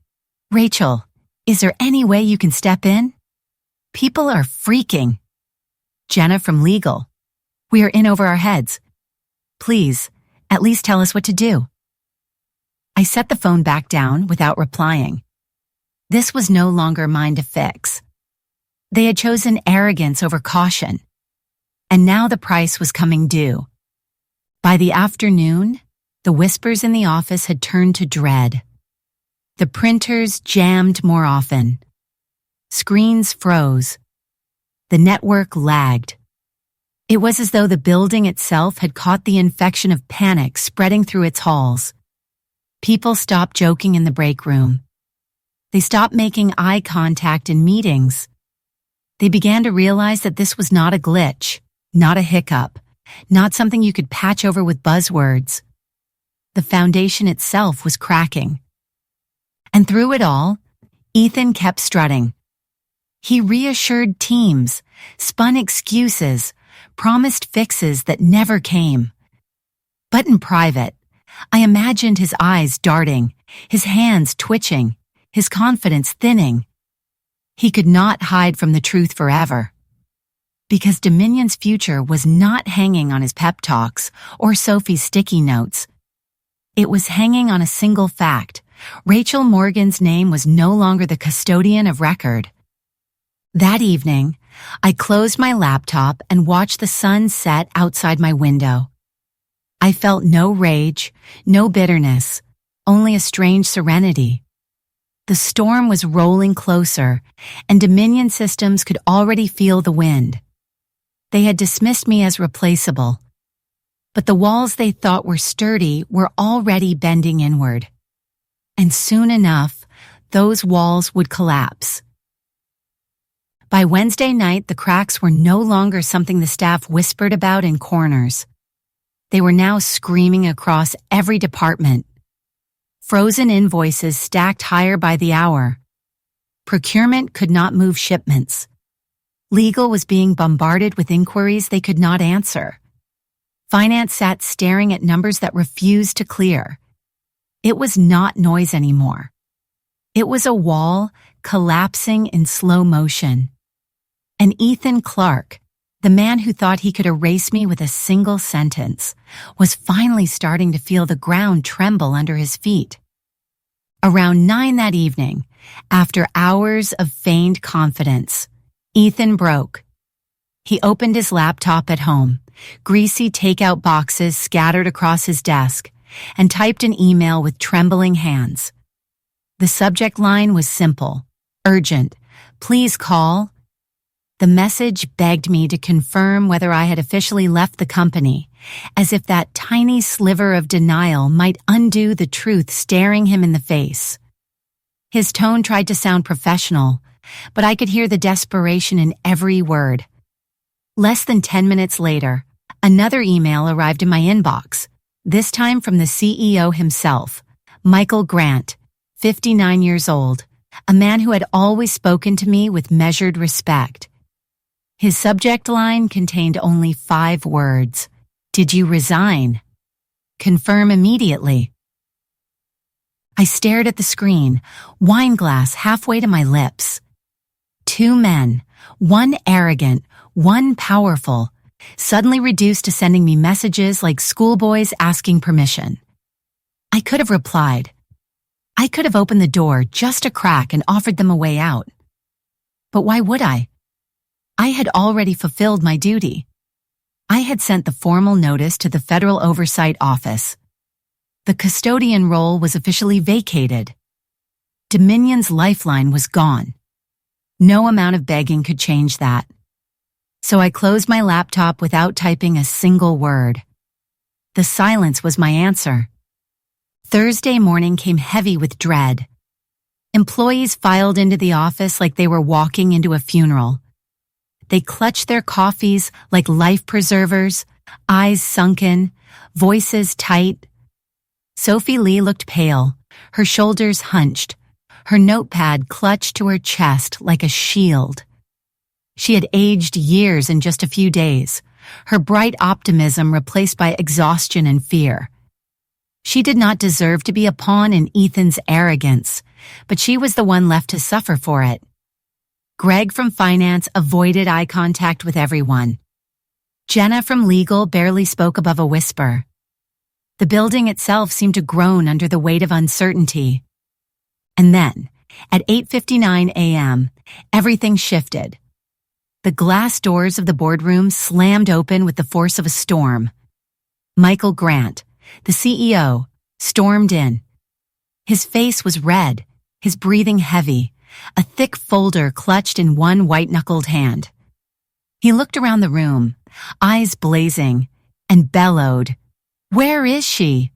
Rachel, is there any way you can step in? People are freaking. Jenna from legal. We are in over our heads. Please, at least tell us what to do. I set the phone back down without replying. This was no longer mine to fix. They had chosen arrogance over caution. And now the price was coming due. By the afternoon, the whispers in the office had turned to dread. The printers jammed more often. Screens froze. The network lagged. It was as though the building itself had caught the infection of panic spreading through its halls. People stopped joking in the break room. They stopped making eye contact in meetings. They began to realize that this was not a glitch, not a hiccup, not something you could patch over with buzzwords. The foundation itself was cracking. And through it all, Ethan kept strutting. He reassured teams, spun excuses, promised fixes that never came. But in private, I imagined his eyes darting, his hands twitching, his confidence thinning. He could not hide from the truth forever. Because Dominion's future was not hanging on his pep talks or Sophie's sticky notes. It was hanging on a single fact. Rachel Morgan's name was no longer the custodian of record. That evening, I closed my laptop and watched the sun set outside my window. I felt no rage, no bitterness, only a strange serenity. The storm was rolling closer, and Dominion systems could already feel the wind. They had dismissed me as replaceable. But the walls they thought were sturdy were already bending inward. And soon enough, those walls would collapse. By Wednesday night, the cracks were no longer something the staff whispered about in corners. They were now screaming across every department. Frozen invoices stacked higher by the hour. Procurement could not move shipments. Legal was being bombarded with inquiries they could not answer. Finance sat staring at numbers that refused to clear. It was not noise anymore. It was a wall collapsing in slow motion. And Ethan Clark, the man who thought he could erase me with a single sentence, was finally starting to feel the ground tremble under his feet. Around 9 that evening, after hours of feigned confidence, Ethan broke. He opened his laptop at home, greasy takeout boxes scattered across his desk, and typed an email with trembling hands. The subject line was simple, urgent, please call. The message begged me to confirm whether I had officially left the company, as if that tiny sliver of denial might undo the truth staring him in the face. His tone tried to sound professional, but I could hear the desperation in every word. Less than 10 minutes later, another email arrived in my inbox, this time from the CEO himself, Michael Grant, 59 years old, a man who had always spoken to me with measured respect. His subject line contained only 5 words. Did you resign? Confirm immediately. I stared at the screen, wine glass halfway to my lips. 2 men, one arrogant, one powerful, suddenly reduced to sending me messages like schoolboys asking permission. I could have replied. I could have opened the door just a crack and offered them a way out. But why would I? I had already fulfilled my duty. I had sent the formal notice to the Federal Oversight Office. The custodian role was officially vacated. Dominion's lifeline was gone. No amount of begging could change that. So I closed my laptop without typing a single word. The silence was my answer. Thursday morning came heavy with dread. Employees filed into the office like they were walking into a funeral. They clutched their coffees like life preservers, eyes sunken, voices tight. Sophie Lee looked pale, her shoulders hunched, her notepad clutched to her chest like a shield. She had aged years in just a few days, her bright optimism replaced by exhaustion and fear. She did not deserve to be a pawn in Ethan's arrogance, but she was the one left to suffer for it. Greg from finance avoided eye contact with everyone. Jenna from legal barely spoke above a whisper. The building itself seemed to groan under the weight of uncertainty. And then, at 8:59 a.m., everything shifted. The glass doors of the boardroom slammed open with the force of a storm. Michael Grant, the CEO, stormed in. His face was red, his breathing heavy, a thick folder clutched in one white-knuckled hand. He looked around the room, eyes blazing, and bellowed, "Where is she?"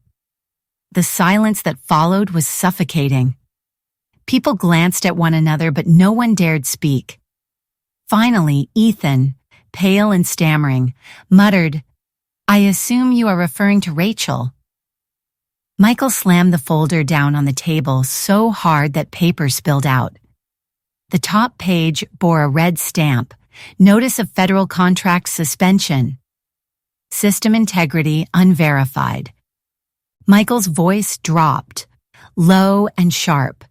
The silence that followed was suffocating. People glanced at one another, but no one dared speak. Finally, Ethan, pale and stammering, muttered, "I assume you are referring to Rachel." Michael slammed the folder down on the table so hard that paper spilled out. The top page bore a red stamp, Notice of Federal Contract Suspension. System integrity unverified. Michael's voice dropped, low and sharp.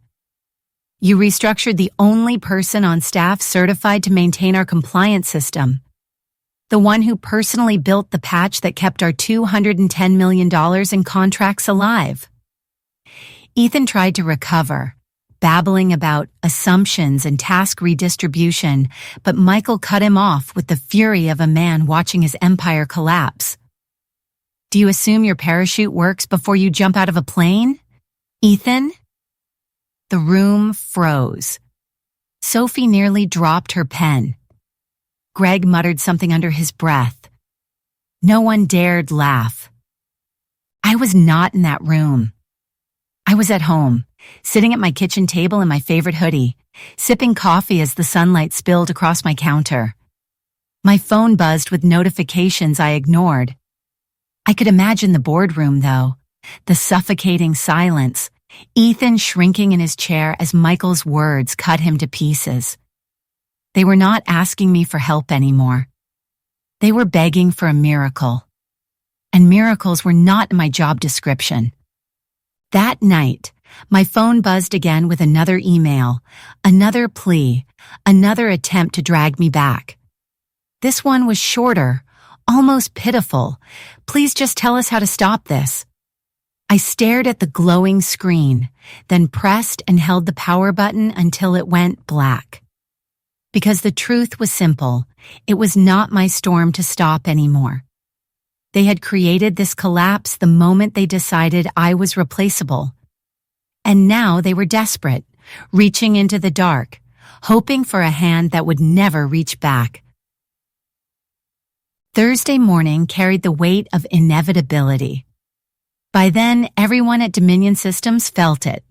"You restructured the only person on staff certified to maintain our compliance system. The one who personally built the patch that kept our $210 million in contracts alive." Ethan tried to recover, babbling about assumptions and task redistribution, but Michael cut him off with the fury of a man watching his empire collapse. "Do you assume your parachute works before you jump out of a plane, Ethan?" The room froze. Sophie nearly dropped her pen. Greg muttered something under his breath. No one dared laugh. I was not in that room. I was at home, sitting at my kitchen table in my favorite hoodie, sipping coffee as the sunlight spilled across my counter. My phone buzzed with notifications I ignored. I could imagine the boardroom, though, the suffocating silence, Ethan shrinking in his chair as Michael's words cut him to pieces. They were not asking me for help anymore. They were begging for a miracle. And miracles were not in my job description. That night, my phone buzzed again with another email, another plea, another attempt to drag me back. This one was shorter, almost pitiful. "Please just tell us how to stop this." I stared at the glowing screen, then pressed and held the power button until it went black. Because the truth was simple, it was not my storm to stop anymore. They had created this collapse the moment they decided I was replaceable. And now they were desperate, reaching into the dark, hoping for a hand that would never reach back. Thursday morning carried the weight of inevitability. By then, everyone at Dominion Systems felt it.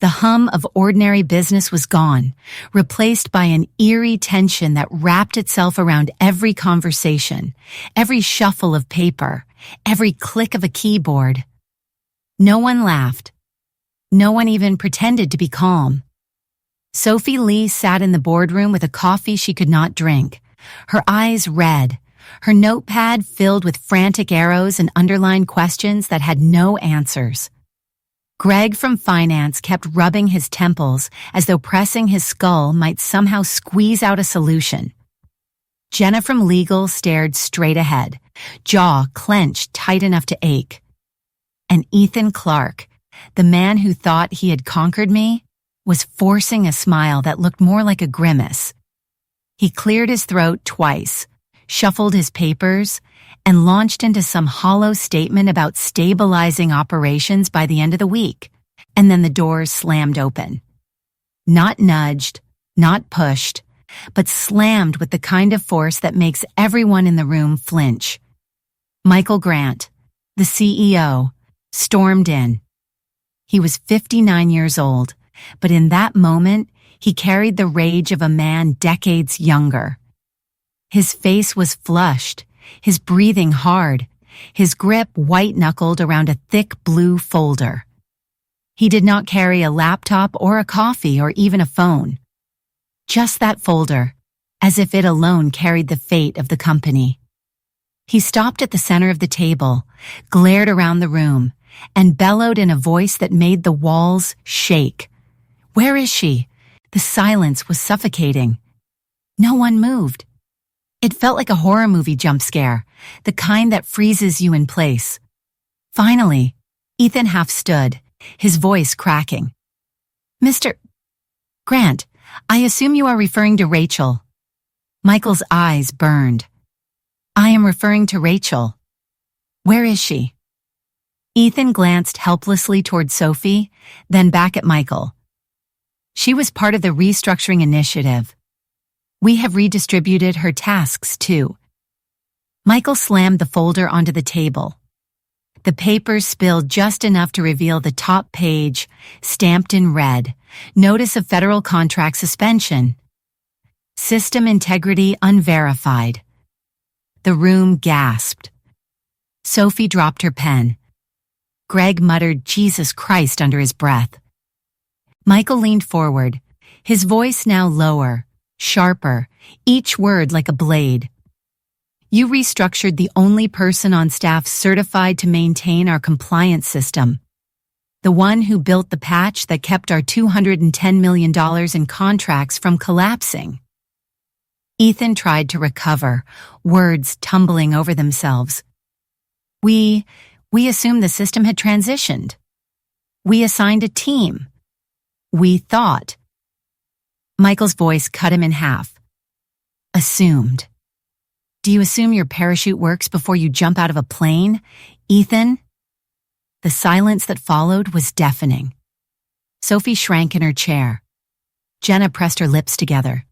The hum of ordinary business was gone, replaced by an eerie tension that wrapped itself around every conversation, every shuffle of paper, every click of a keyboard. No one laughed. No one even pretended to be calm. Sophie Lee sat in the boardroom with a coffee she could not drink, her eyes red, her notepad filled with frantic arrows and underlined questions that had no answers. Greg from finance kept rubbing his temples as though pressing his skull might somehow squeeze out a solution. Jenna from legal stared straight ahead, jaw clenched tight enough to ache. And Ethan Clark, the man who thought he had conquered me, was forcing a smile that looked more like a grimace. He cleared his throat twice, shuffled his papers, and launched into some hollow statement about stabilizing operations by the end of the week, and then the doors slammed open. Not nudged, not pushed, but slammed with the kind of force that makes everyone in the room flinch. Michael Grant, the CEO, stormed in. He was 59 years old, but in that moment, he carried the rage of a man decades younger. His face was flushed, his breathing hard, his grip white-knuckled around a thick blue folder. He did not carry a laptop or a coffee or even a phone. Just that folder, as if it alone carried the fate of the company. He stopped at the center of the table, glared around the room, and bellowed in a voice that made the walls shake. "Where is she?" The silence was suffocating. No one moved. It felt like a horror movie jump scare, the kind that freezes you in place. Finally, Ethan half stood, his voice cracking. "Mr. Grant, I assume you are referring to Rachel." Michael's eyes burned. "I am referring to Rachel. Where is she?" Ethan glanced helplessly toward Sophie, then back at Michael. "She was part of the restructuring initiative. We have redistributed her tasks too." Michael slammed the folder onto the table. The paper spilled just enough to reveal the top page, stamped in red, "Notice of Federal Contract Suspension. System integrity unverified." The room gasped. Sophie dropped her pen. Greg muttered "Jesus Christ" under his breath. Michael leaned forward, his voice now lower, sharper, each word like a blade. "You restructured the only person on staff certified to maintain our compliance system. The one who built the patch that kept our $210 million in contracts from collapsing." Ethan tried to recover, words tumbling over themselves. We assumed the system had transitioned. We assigned a team. We thought." Michael's voice cut him in half. "Assumed. Do you assume your parachute works before you jump out of a plane, Ethan?" The silence that followed was deafening. Sophie shrank in her chair. Jenna pressed her lips together.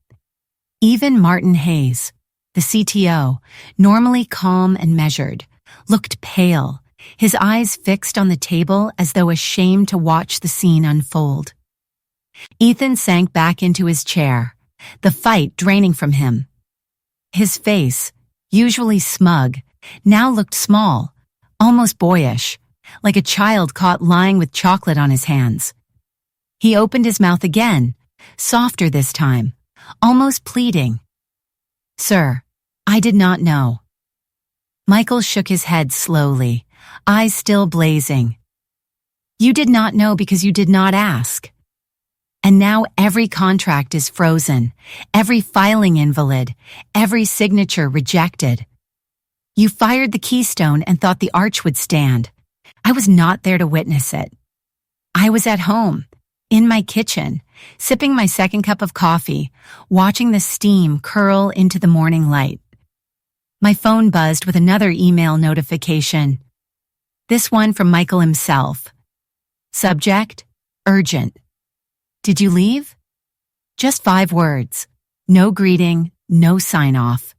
Even Martin Hayes, the CTO, normally calm and measured, looked pale, his eyes fixed on the table as though ashamed to watch the scene unfold. Ethan sank back into his chair, the fight draining from him. His face, usually smug, now looked small, almost boyish, like a child caught lying with chocolate on his hands. He opened his mouth again, softer this time, almost pleading. "Sir, I did not know." Michael shook his head slowly, eyes still blazing. "You did not know because you did not ask. And now every contract is frozen, every filing invalid, every signature rejected. You fired the keystone and thought the arch would stand. I was not there to witness it. I was at home, in my kitchen, sipping my second cup of coffee, watching the steam curl into the morning light. My phone buzzed with another email notification. This one from Michael himself. Subject, urgent. Did you leave? Just 5 words. No greeting, no sign-off.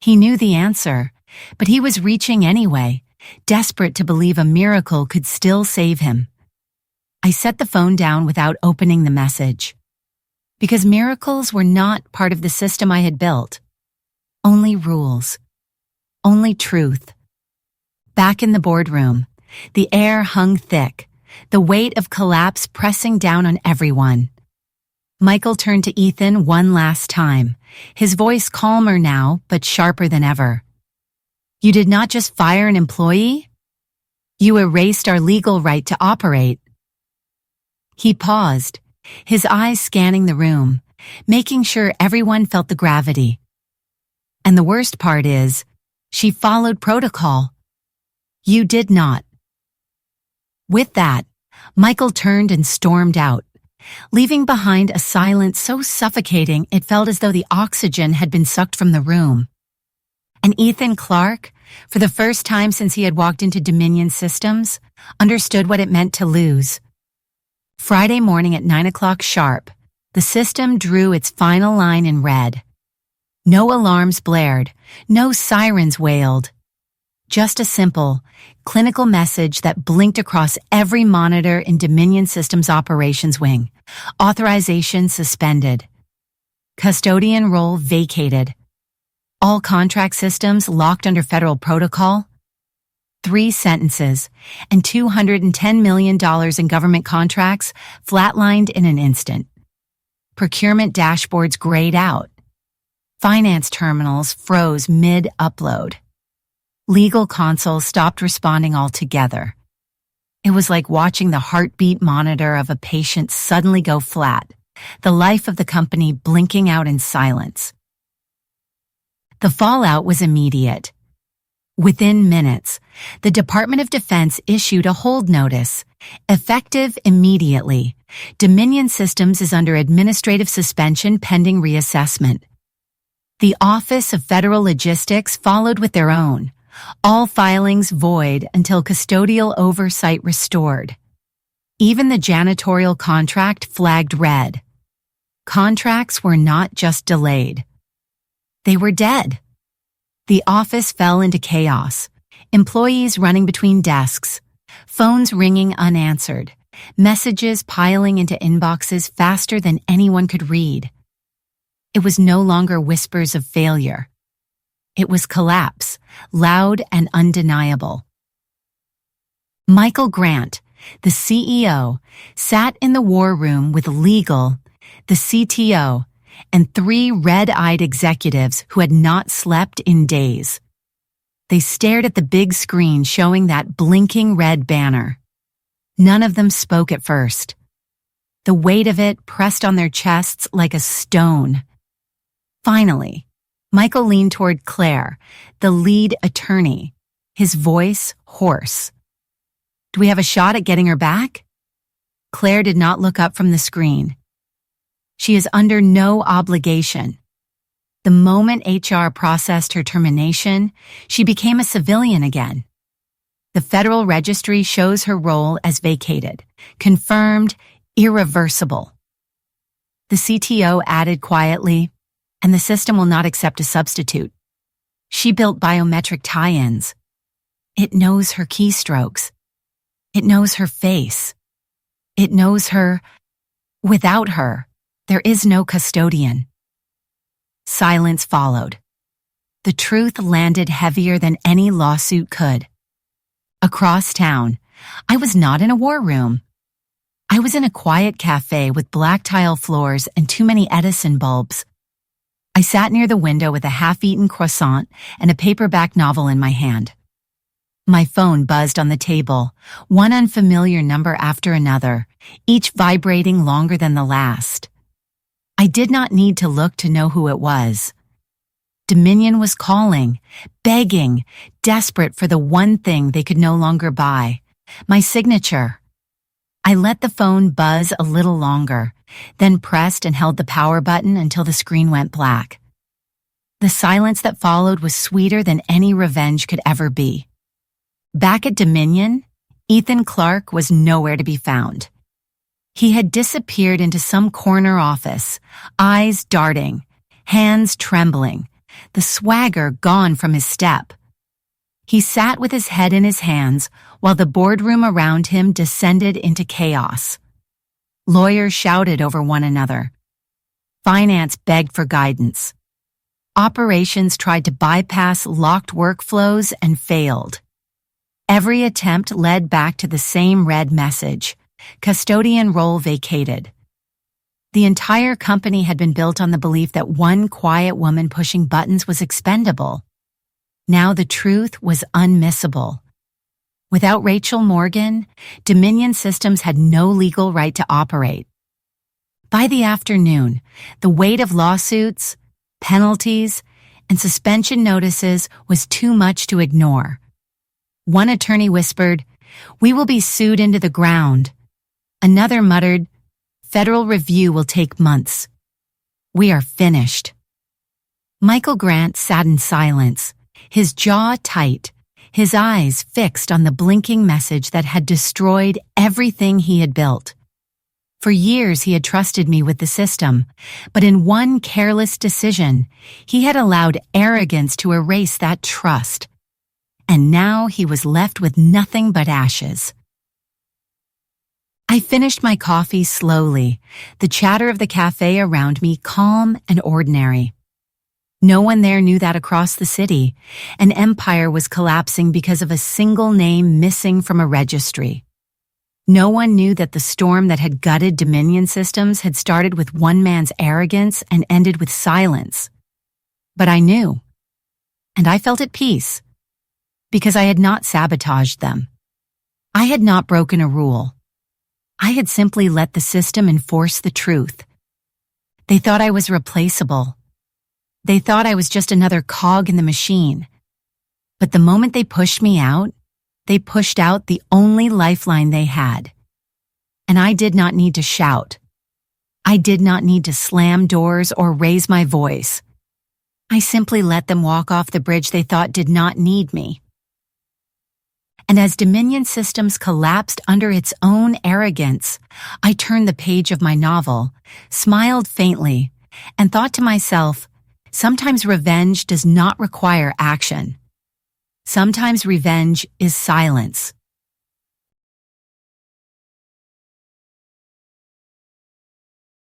He knew the answer, but he was reaching anyway, desperate to believe a miracle could still save him. I set the phone down without opening the message. Because miracles were not part of the system I had built. Only rules. Only truth. Back in the boardroom, the air hung thick, the weight of collapse pressing down on everyone. Michael turned to Ethan one last time, his voice calmer now, but sharper than ever. You did not just fire an employee? You erased our legal right to operate. He paused, his eyes scanning the room, making sure everyone felt the gravity. And the worst part is, she followed protocol. You did not. With that, Michael turned and stormed out, leaving behind a silence so suffocating it felt as though the oxygen had been sucked from the room. And Ethan Clark, for the first time since he had walked into Dominion Systems, understood what it meant to lose. Friday morning at 9 o'clock sharp, the system drew its final line in red. No alarms blared, no sirens wailed. Just a simple, clinical message that blinked across every monitor in Dominion Systems operations wing. Authorization suspended. Custodian role vacated. All contract systems locked under federal protocol. 3 sentences and $210 million in government contracts flatlined in an instant. Procurement dashboards grayed out. Finance terminals froze mid-upload. Legal consoles stopped responding altogether. It was like watching the heartbeat monitor of a patient suddenly go flat, the life of the company blinking out in silence. The fallout was immediate. Within minutes, the Department of Defense issued a hold notice. Effective immediately, Dominion Systems is under administrative suspension pending reassessment. The Office of Federal Logistics followed with their own. All filings void until custodial oversight restored. Even the janitorial contract flagged red. Contracts were not just delayed. They were dead. The office fell into chaos. Employees running between desks, phones ringing unanswered, messages piling into inboxes faster than anyone could read. It was no longer whispers of failure. It was collapse, loud and undeniable. Michael Grant, the CEO, sat in the war room with legal, the CTO, and 3 red-eyed executives who had not slept in days. They stared at the big screen showing that blinking red banner. None of them spoke at first. The weight of it pressed on their chests like a stone. Finally, Michael leaned toward Claire, the lead attorney, his voice hoarse. "Do we have a shot at getting her back?" Claire did not look up from the screen. She is under no obligation. The moment HR processed her termination, she became a civilian again. The Federal Registry shows her role as vacated, confirmed, irreversible. The CTO added quietly, "And the system will not accept a substitute. She built biometric tie-ins. It knows her keystrokes. It knows her face. It knows her. Without her, there is no custodian." Silence followed. The truth landed heavier than any lawsuit could. Across town, I was not in a war room. I was in a quiet cafe with black tile floors and too many Edison bulbs. I sat near the window with a half-eaten croissant and a paperback novel in my hand. My phone buzzed on the table, one unfamiliar number after another, each vibrating longer than the last. I did not need to look to know who it was. Dominion was calling, begging, desperate for the one thing they could no longer buy, my signature. I let the phone buzz a little longer, then pressed and held the power button until the screen went black. The silence that followed was sweeter than any revenge could ever be. Back at Dominion, Ethan Clark was nowhere to be found. He had disappeared into some corner office, eyes darting, hands trembling, the swagger gone from his step. He sat with his head in his hands while the boardroom around him descended into chaos. Lawyers shouted over one another. Finance begged for guidance. Operations tried to bypass locked workflows and failed. Every attempt led back to the same red message: custodian role vacated. The entire company had been built on the belief that one quiet woman pushing buttons was expendable. Now the truth was unmissable. Without Rachel Morgan, Dominion Systems had no legal right to operate. By the afternoon, the weight of lawsuits, penalties, and suspension notices was too much to ignore. One attorney whispered, "We will be sued into the ground." Another muttered, "Federal review will take months. We are finished." Michael Grant sat in silence, his jaw tight, his eyes fixed on the blinking message that had destroyed everything he had built. For years he had trusted me with the system, but in one careless decision, he had allowed arrogance to erase that trust. And now he was left with nothing but ashes. I finished my coffee slowly, the chatter of the cafe around me calm and ordinary. No one there knew that across the city, an empire was collapsing because of a single name missing from a registry. No one knew that the storm that had gutted Dominion systems had started with one man's arrogance and ended with silence. But I knew, and I felt at peace, because I had not sabotaged them. I had not broken a rule. I had simply let the system enforce the truth. They thought I was replaceable. They thought I was just another cog in the machine. But the moment they pushed me out, they pushed out the only lifeline they had. And I did not need to shout. I did not need to slam doors or raise my voice. I simply let them walk off the bridge they thought did not need me. And as Dominion Systems collapsed under its own arrogance, I turned the page of my novel, smiled faintly, and thought to myself, sometimes revenge does not require action. Sometimes revenge is silence.